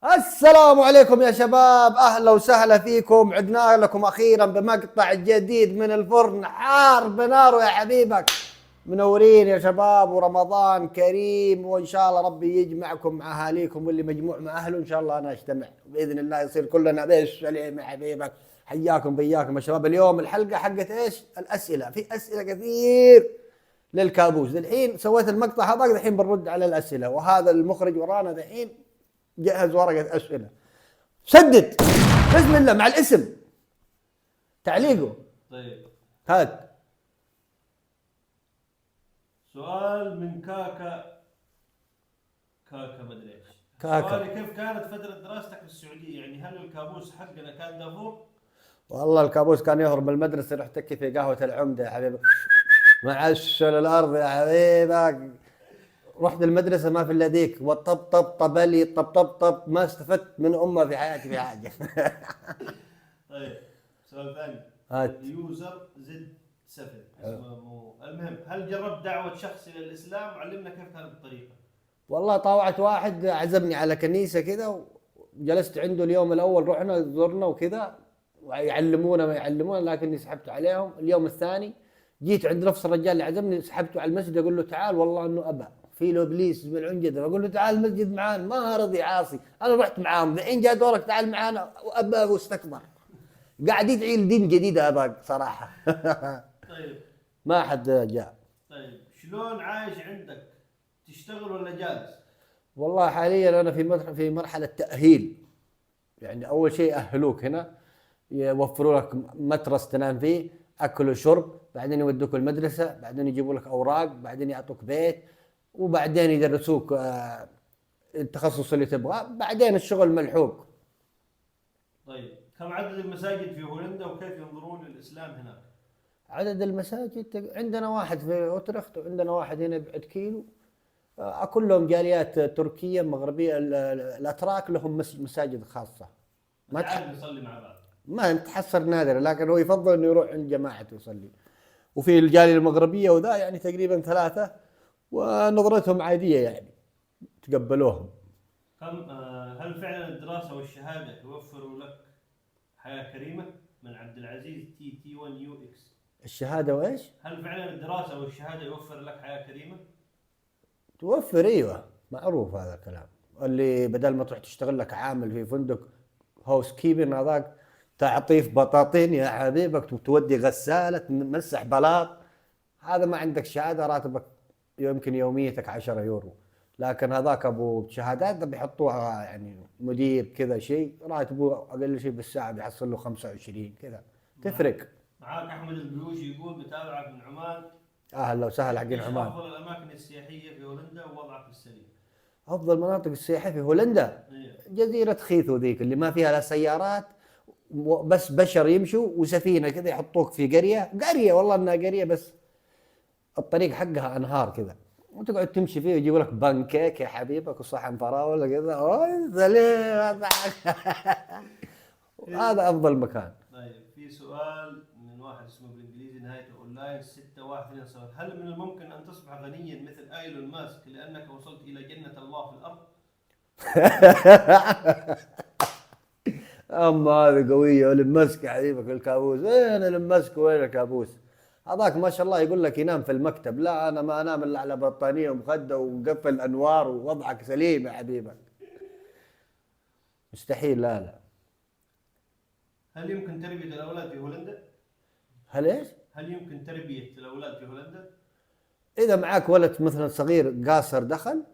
السلام عليكم يا شباب، اهلا وسهلا فيكم. عدنا لكم اخيرا بمقطع جديد من الفرن حار بناره يا حبيبك. منورين يا شباب، ورمضان كريم، وان شاء الله ربي يجمعكم مع اهاليكم، واللي مجموع مع اهله ان شاء الله انا اجتمع باذن الله، يصير كلنا بالسليم يا حبيبك. حياكم بياكم يا شباب. اليوم الحلقه حقت ايش؟ الاسئله، في اسئله كثير للكابوس. الحين سويت المقطع هذا، الحين بنرد على الاسئله، وهذا المخرج ورانا الحين جهز ورقة أسئلة. سدد. بسم الله مع الاسم، تعليقه. طيب. هات. سؤال من كاكا مدري ايش. كاكا. سؤالي: كيف كانت فترة دراستك في السعودية؟ يعني هل الكابوس حقنا كان دافور؟ والله الكابوس كان يهرب من المدرسة، يروح تكي في قهوة العمدة يا حبيبي، معشل الأرض يا حبيبك. رحت المدرسة ما في إلا ديك، وطب طبلي طب ما استفدت من أمه في حياتي في حاجة. طيب. سؤال ثاني. هات. يوزر زد 7 اسمه المهم، هل جربت دعوة شخص إلى الإسلام؟ علمنا كيف كانت الطريقة. والله طاوعت واحد عزمني على كنيسة كذا، وجلست عنده اليوم الأول، رحنا زرنا وكذا، ويعلمونا ما يعلمونا، لكني سحبت عليهم. اليوم الثاني جيت عند نفس الرجال اللي عزمني، سحبته على المسجد، أقول له تعال، والله إنه أبى في له إبليس من عنجد، أقول له تعال المسجد معانا، ما رضي عاصي. أنا رحت معاهم، الحين جاء دورك تعال معانا، وأبى واستكبر. قاعد يدعي لدين جديد أباك صراحة. طيب. ما حد جاء. طيب، شلون عايش عندك؟ تشتغل ولا جالس؟ والله حاليا أنا في مرحلة تأهيل. يعني أول شيء يأهلوك هنا، يوفروا لك مترس تنام فيه، أكل وشرب، بعدين يودوك المدرسة، بعدين يجيبوا لك أوراق، بعدين يعطوك بيت، وبعدين يدرسوك التخصص اللي تبغاه، بعدين الشغل ملحوق. طيب، كم عدد المساجد في هولندا وكيف ينظرون للإسلام هناك؟ عدد المساجد عندنا واحد في أوترخت، وعندنا واحد هنا بعد كيلو. كلهم جاليات تركية مغربية. الأتراك لهم مساجد خاصة. ما عاد نصلي مع بعض. ما تحصر نادر، لكن هو يفضل انه يروح عند جماعته يصلي. وفي الجاليه المغربيه وذا يعني تقريبا ثلاثه، ونظرتهم عاديه يعني، تقبلوهم. هل فعلا الدراسة والشهادة يوفروا لك حياة كريمة؟ من عبد العزيز تي 1 يو اكس. الشهاده وايش؟ هل فعلا الدراسة والشهادة يوفر لك حياة كريمة؟ توفر، ايوه، معروف هذا الكلام. اللي بدل ما تروح تشتغل لك عامل في فندق هاوس كيبن هذاك، تعطيف بطاطين يا حبيبك، تودي غساله تمسح بلاط، هذا ما عندك شهاده راتبك يمكن يوميتك 10 يورو. لكن هذاك ابو شهادات ده بيحطوها يعني مدير كذا، شيء راتبه اقل شيء بالساعه بيحصل له 25 كذا، تفرق. معاك أحمد البلوشي يقول بتابعك من عمان. اهلا وسهلا حقين ايش عمان. أفضل الأماكن السياحية في هولندا ووضعك السليم؟ افضل مناطق السياحه في هولندا إيه. جزيره خيثو ذيك، اللي ما فيها لا سيارات، بس بشر يمشوا وسفينه كذا، يحطوك في قريه والله انها قريه، بس الطريق حقها انهار كذا، وتقعد تمشي فيه، ويجيبوا لك بانكيك يا حبيبك وصحن فراوله كذا، اوه سليم. هذا افضل مكان. طيب، في سؤال من واحد اسمه بالإنجليزي نهايته أونلاين 6127، هل من الممكن أن تصبح غنيا مثل ايلون ماسك لأنك وصلت إلى جنة الله في الأرض؟ اما هذه قويه، المسك يا حبيبك الكابوس، وين المسك وين الكابوس؟ هذاك ما شاء الله يقول لك ينام في المكتب، لا انا ما انام الا على بطانيه ومخده ومقفل انوار، ووضعك سليم يا حبيبك. مستحيل، لا. هل يمكن تربية الأولاد في هولندا؟ هل ايش؟ هل يمكن تربية الأولاد في هولندا؟ اذا معك ولد مثلا صغير قاصر دخل،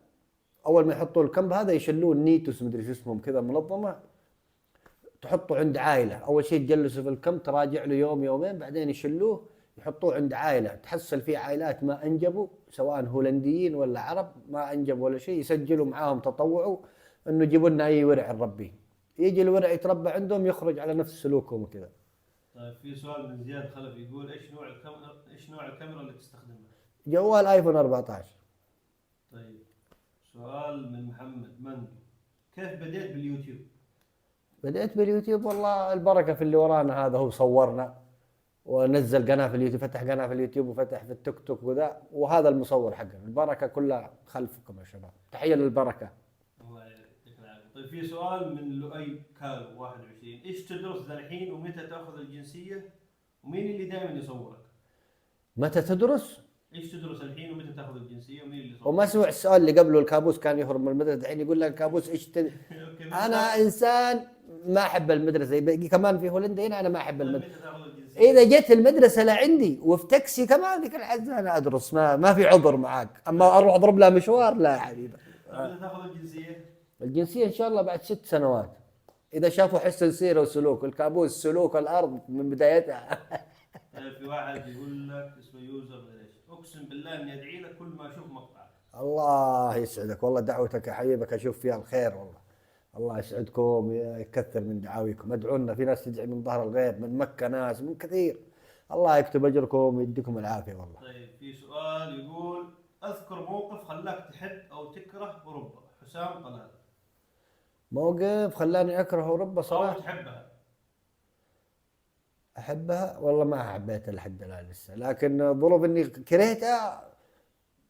اول ما يحطوا الكمب هذا يشلوه النيتوس مدري شو اسمهم كذا منظمه، تحطه عند عائله، اول شيء تجلسه في الكمب، تراجع له يوم يومين، بعدين يشلوه يحطوه عند عائله. تحصل في عائلات ما انجبوا، سواء هولنديين ولا عرب، ما انجبوا ولا شيء، يسجلوا معاهم تطوعوا انه جيبوا لنا اي ورع نربيه، يجي الورع يتربى عندهم، يخرج على نفس سلوكهم وكذا. طيب، في سؤال من زياد خلف يقول ايش نوع الكاميرا اللي تستخدمها؟ جوال ايفون 14. طيب، سؤال من محمد مندو، كيف بديت باليوتيوب؟ بديت باليوتيوب، والله البركه في اللي ورانا هذا، هو صورنا ونزل قناه في اليوتيوب، فتح قناه في اليوتيوب وفتح في التيك توك وذا، وهذا المصور حقنا، البركه كلها خلفكم يا شباب، تحيه للبركه. الله يعطيك العافيه. طيب في سؤال من لؤي كالو 21، ايش تدرس ذا الحين ومتى تاخذ الجنسيه؟ ومين اللي دائما يصورك؟ متى تدرس؟ ايش تدرس الحين ومتى تاخذ الجنسيه ومين اللي يصورك؟ وما سمع السؤال اللي قبله، الكابوس كان يهرب من المدرسة، الحين يقول لك الكابوس اوكي أنا إنسان ما أحب المدرسة، كمان في هولندا هنا أنا ما أحب طيب المدرسة. متى تاخذ الجنسيه؟ إذا جيت المدرسة لعندي وفي تاكسي كمان ذيك الحزة أنا أدرس، ما في عذر معاك، أما أروح أضرب لها مشوار لا يا حبيبي. طيب متى تاخذ الجنسيه؟ الجنسية إن شاء الله بعد 6 سنوات، إذا شافوا حسن سيرة وسلوك. الكابوس سلوك الأرض من بدايتها. طيب في واحد يقول لك اسمه يوزر ليش، اقسم بالله اني ادعي لك كل ما اشوف مقطعك. الله يسعدك، والله دعوتك يا حبيبك أشوف فيها الخير والله. الله يسعدكم، يكثر من دعاويكم، ادعوا لنا، في ناس تدعي من ظهر الغيب، من مكة ناس من كثير. الله يكتب أجركم ويديكم العافية والله. طيب في سؤال يقول اذكر موقف خلاك تحب او تكره اوروبا، حسام طلال. موقف خلاني أكره أوروبا او صراحة. تحبها. أحبها والله ما حبيتها لحد الآن لسه، لكن ظروف إني كرهتها.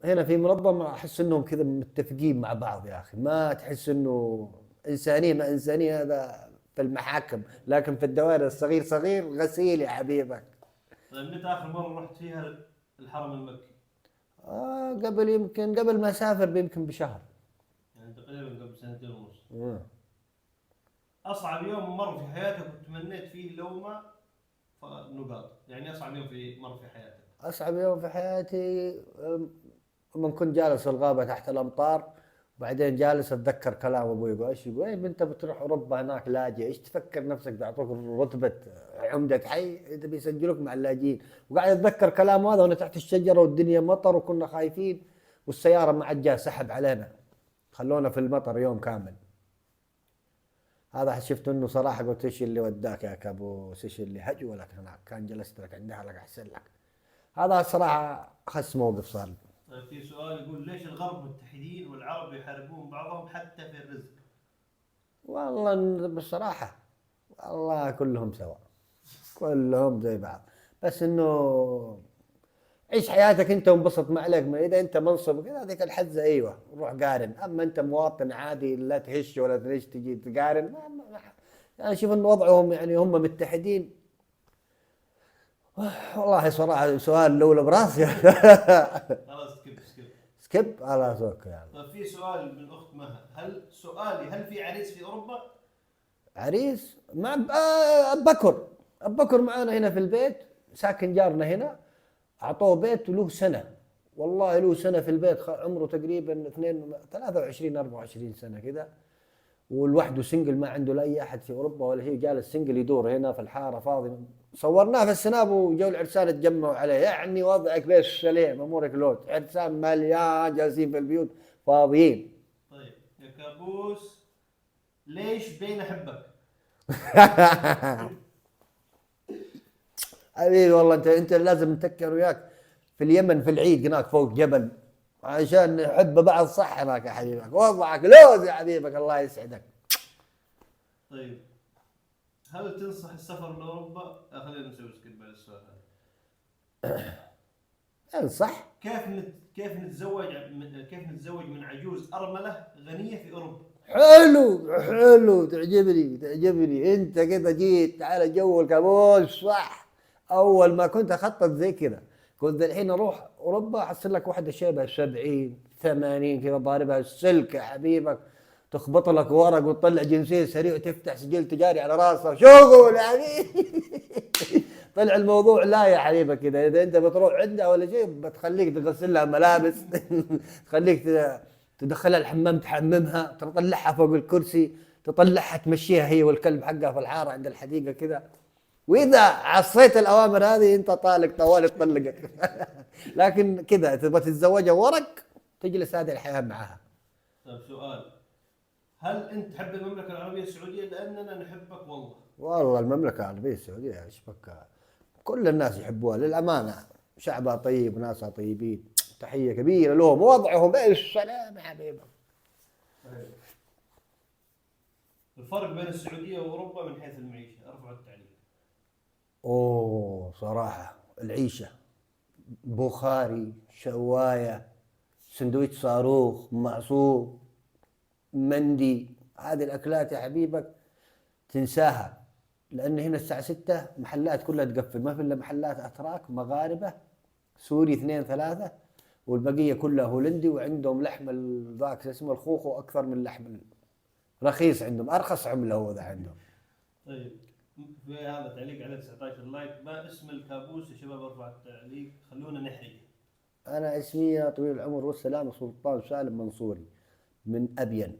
هنا في منظمة أحس إنهم كذا متفقين مع بعض يا أخي، ما تحس إنه إنسانية ما إنسانية، هذا في المحاكم، لكن في الدوائر الصغير صغير غسيل يا حبيبك. طيب متى اخر مره رحت فيها الحرم المكي؟ قبل ما أسافر يمكن بشهر. يعني تقريبا قبل سنتين ونص. آه. اصعب يوم مر في حياتك وتمنيت فيه لو ما نقاط، يعني اصعب يوم مر في حياتك. أصعب يوم في حياتي لما كنت جالس في الغابة تحت الأمطار، وبعدين جالس أتذكر كلام أبوي، يقول إيش يقول؟ إيه أنت بتروح أوروبا هناك لاجئ، إيش تفكر نفسك بيعطوك رتبة عمدة حي، أنت بيسجلوك مع اللاجئين. وقاعد أتذكر كلام هذا وأنا تحت الشجرة والدنيا مطر وكنا خايفين، والسيارة ما عاد جاء سحب علينا، خلونا في المطر يوم كامل. هذا شفت انه صراحه قلت ايش اللي وداك يا كابوس، ايش اللي هجولك هناك، كان جلست لك عند اهلك احسن لك. هذا صراحه اخس موقف صار لي. طيب في سؤال يقول ليش الغرب متحدين والعرب يحاربون بعضهم حتى في الرزق؟ والله بصراحه والله كلهم سوا، كلهم زي بعض، بس انه عيش حياتك انت وانبسط ما عليك، ما اذا انت منصب كذا هذيك الحزه ايوه روح قارن، اما انت مواطن عادي لا تهش ولا تريش تجي تقارن انا اشوف انه وضعهم يعني هم متحدين. والله صراحة سؤال لولا براسي. خلاص سكيب. سكيب على سوك يعني. طيب في سؤال من اخت مها، هل في عريس في اوروبا؟ عريس مع بكر، بكر معانا هنا في البيت، ساكن جارنا هنا، اعطوه بيت وله سنة، والله له سنة في البيت، عمره تقريبا 23 24 سنة كذا، والوحده سنجل ما عنده لا اي احد في اوروبا ولا هي، جالس سنجل يدور هنا في الحاره فاضي. صورناه في السناب وجو العرسان اتجمعوا عليه، يعني وضعك بيش سليم امورك لوت، عرسان مليان جالسين في البيوت فاضيين. طيب يا كابوس ليش بين احبك؟ حبيبي والله انت لازم نتكر وياك في اليمن في العيد هناك فوق جبل عشان نحب بعض، صح هناك يا حبيبك، وضعك لوز يا حبيبك الله يسعدك. طيب هل تنصح السفر لاوروبا؟ خلينا نسوي سكيب على السؤال هذا. انصح. كيف نتزوج من عجوز ارمله غنيه في اوروبا؟ حلو تعجبني انت كذا جيت على جو الكابوس صح. اول ما كنت اخطط زي كذا كنت الحين اروح اوروبا احصل لك واحده شيبه 70 80 كذا ضاربها السلك يا حبيبك، تخبط لك ورق وتطلع جنسيه سريع وتفتح سجل تجاري على راسها شغل يا حبيبي. طلع الموضوع لا يا حبيبك كذا، اذا انت بتروح عندها ولا شيء بتخليك تغسل لها ملابس، تخليك تدخلها الحمام تحممها، تطلعها فوق الكرسي، تطلعها تمشيها هي والكلب حقها في الحاره عند الحديقه كذا، واذا عصيت الاوامر هذه انت طالق طوال تطلقك. لكن كذا تبغى تتزوجها ورق تجلس هذه الحياه معها. طيب سؤال، هل انت تحب المملكه العربيه السعوديه؟ لاننا نحبك والله. والله المملكه العربيه السعوديه ايش بك، كل الناس يحبوها للامانه، شعبها طيب ناسها طيبين، تحيه كبيره لهم، وضعهم ايش سلام يا حبيبي. الفرق بين السعوديه واوروبا من حيث المعيشه، ارفعوا التعليق. اوه صراحه العيشه، بخاري شوايه سندويش صاروخ معصوب مندي هذه الأكلات يا حبيبك تنساها، لأن هنا الساعة 6 محلات كلها تقفل، ما في إلا محلات أتراك مغاربة سوري 2 3، والبقية كلها هولندي، وعندهم لحم ذاك اسمه الخوخو أكثر من لحم، رخيص عندهم، أرخص عملة هو ذا عندهم. طيب، في هذا تعليق على 19 لايك. ما اسم الكابوس يا شباب؟ ارفع التعليق خلونا نحري. أنا اسمي يا طويل العمر والسلام سلطان سالم منصوري من أبين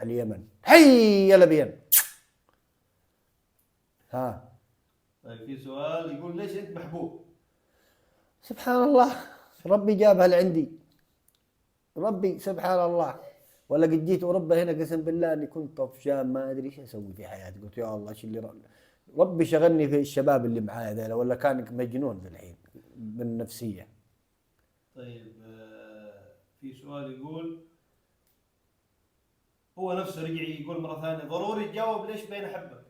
اليمن. حي يا الأبين. ها. طيب، في سؤال يقول ليش انت محبوب؟ سبحان الله، ربي جابها لعندي، ربي سبحان الله. ولا قد جيت اوروبا هنا قسم بالله اني كنت طفشان ما ادري ايش اسوي في حياتي، قلت يا الله ايش اللي ربي شغلني في الشباب اللي معايا ذولا، ولا كان مجنون ذا الحين بالنفسيه. طيب، في سؤال يقول، هو نفسه رجع يقول مرة ثانية ضروري تجاوب ليش بين أحبك.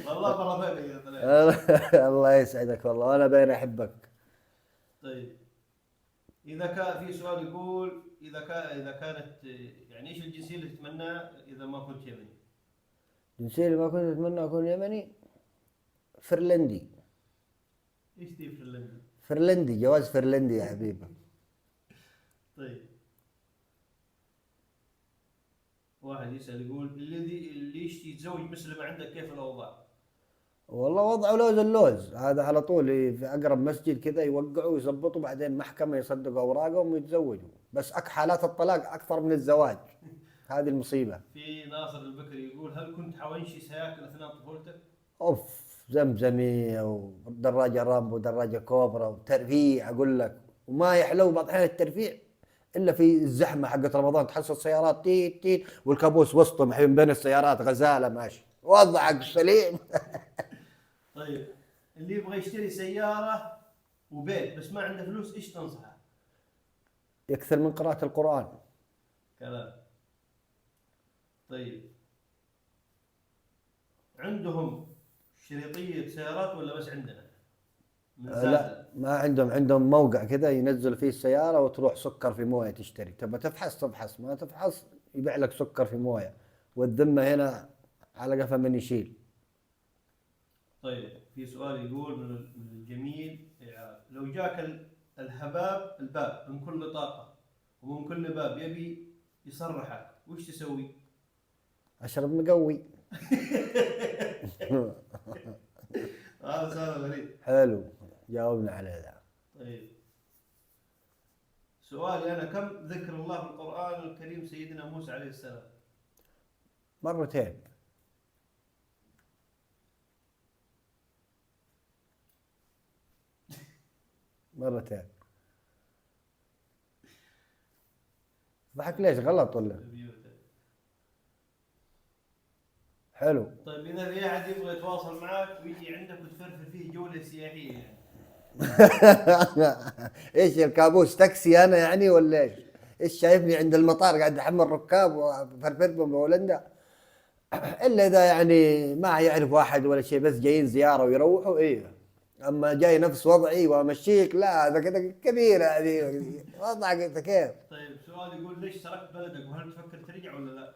والله مرة ثانية يا ثلاثة. الله يسعدك والله، وانا بين احبك. طيب، إذا كان في سؤال يقول إذا كانت يعني إيش الجنسية اللي تتمناها إذا ما كنت يمني؟ الجنسيه اللي ما كنت اتمنى اكون يمني، فرلندي. إيش دي فنلندي؟ فرلندي، جواز فرلندي يا حبيبي. طيب، واحد يسأل يقول اللي يشتي يتزوج مسلمة عندك كيف الأوضاع؟ والله وضعوا لوز اللوز هذا على طول في اقرب مسجد كذا يوقعوا ويظبطوا، بعدين محكمه يصدقوا اوراقهم ويتزوجوا، بس حالات الطلاق اكثر من الزواج، هذه المصيبه. في ناصر البكري يقول هل كنت حوينشي سياكل أثناء طفولتك؟ اوف، زمزميه ودراجه رامبو ودراجه كوبرا وترفيع اقول لك، وما يحلو بعض الاحيان الترفيع الا في الزحمه حقت رمضان، تحصل سيارات تيت تيت والكابوس وسطهم الحين بين السيارات غزاله ماشي، وضعك سليم. طيب، اللي يبغى يشتري سيارة وبيت بس ما عنده فلوس ايش تنصحه؟ يكثر من قراءه القران. كلام. طيب، عندهم شريطية سيارات ولا بس عندنا؟ من لا زازل. ما عندهم موقع كذا ينزل فيه السيارة وتروح سكر في موية تشتري، تبى تفحص ما تفحص يبيع لك سكر في موية، والذمة هنا على قفا من يشيل. طيب، في سؤال يقول من الجميل، لو جاك الباب من كل طاقة ومن كل باب يبي يصرحك وش تسوي؟ أشرب مقوي. هذا سؤال غريب. حلو، جاوبنا عليه ذا. طيب، سؤالي أنا، كم ذكر الله في القرآن الكريم سيدنا موسى عليه السلام؟ مرتين. مرتين. ضحك ليش، غلط ولا؟ حلو. طيب، إذا في أحد يبغى يتواصل معك ويجي عندك وتفرفر فيه جولة سياحية يعني. ايش الكابوس تاكسي انا يعني ولا ايش؟ ايش شايفني عند المطار قاعد احمل ركاب وفرفرهم بهولندا؟ الا اذا يعني ما يعرف واحد ولا شيء، بس جايين زياره ويروحوا ايه، اما جاي نفس وضعي وامشيك لا، هذا كذا كبيره هذه وضعك انت كيف. طيب، سؤال يقول ليش تركت بلدك وهل تفكر ترجع ولا لا؟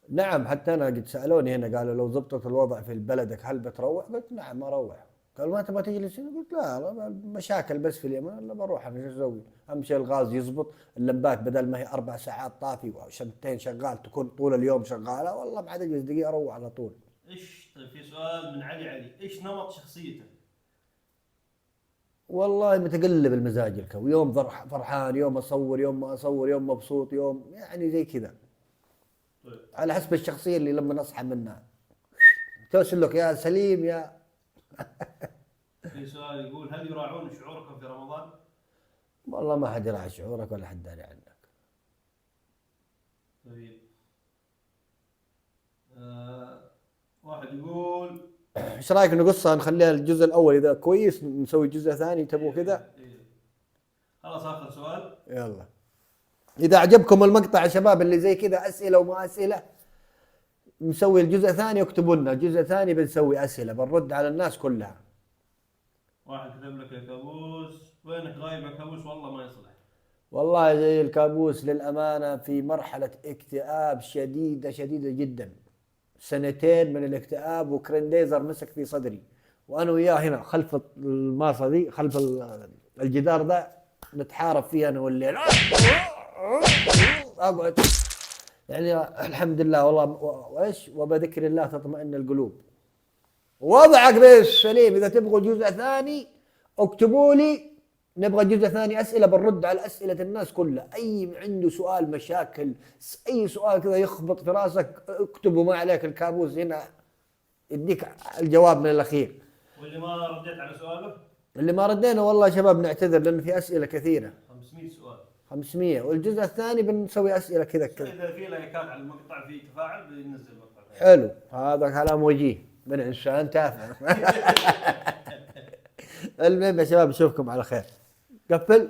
نعم، حتى انا قد سالوني هنا قالوا لو زبطت الوضع في بلدك هل بتروح؟ قلت نعم اروح. قال ما تبغى تجلس هنا؟ قلت لا مشاكل بس في اليمن، الا بروح انا شو اسوي؟ امشي الغاز يزبط، اللمبات بدل ما هي 4 ساعات طافي وشنتين شغال تكون طول اليوم شغاله، والله ما عاد اجلس دقيقه اروح على طول. طيب، في سؤال من علي، ايش نمط شخصيتك؟ والله متقلب المزاج الكوي، يوم فرحان، يوم اصور، يوم ما اصور، يوم مبسوط، يوم يعني زي كذا. طيب، على حسب الشخصيه اللي لما اصحى منها توصل لك يا سليم يا. في سؤال يقول هل يراعون شعوركم في رمضان؟ والله ما حد يراعي شعورك ولا حد داري عنك. طيب، واحد يقول ايش رايك نقصها نخليها الجزء الاول اذا كويس نسوي جزء ثاني تبغوا كذا؟ خلاص، اخر سؤال. يلا، اذا عجبكم المقطع يا شباب اللي زي كذا اسئله وما اسئله، نسوي الجزء الثاني، اكتبوا لنا الجزء الثاني بنسوي اسئله بنرد على الناس كلها. واحد كتب لك يا كابوس وينك غايب يا كابوس والله ما يصلح. والله زي الكابوس للأمانة، في مرحلة اكتئاب شديدة شديدة جدا. سنتين من الاكتئاب، وكرينديزر مسك في صدري، وأنا وياه هنا خلف الماصة دي، خلف الجدار ده، نتحارب فيه أنا والليل. أقعد يعني. الحمد لله والله، وإيش وبذكر الله تطمئن القلوب. وضعك بالسليم. إذا تبغوا جزء ثاني اكتبوا لي، نبغى جزء ثاني أسئلة بنرد على أسئلة الناس كلها. أي عنده سؤال، مشاكل، أي سؤال كذا يخبط في راسك اكتبوا، ما عليك، الكابوس هنا يديك الجواب من الأخير. واللي ما رديت على سؤاله اللي ما ردينا والله يا شباب نعتذر، لأن في أسئلة كثيرة. 500 سؤال. 500. والجزء الثاني بنسوي أسئلة كذا كذا. إذا في لايكات على المقطع في تفاعل بننزل مقطع. حلو، هذا كلام وجيه من إنسان تافه. المهم يا شباب نشوفكم على خير. قفل.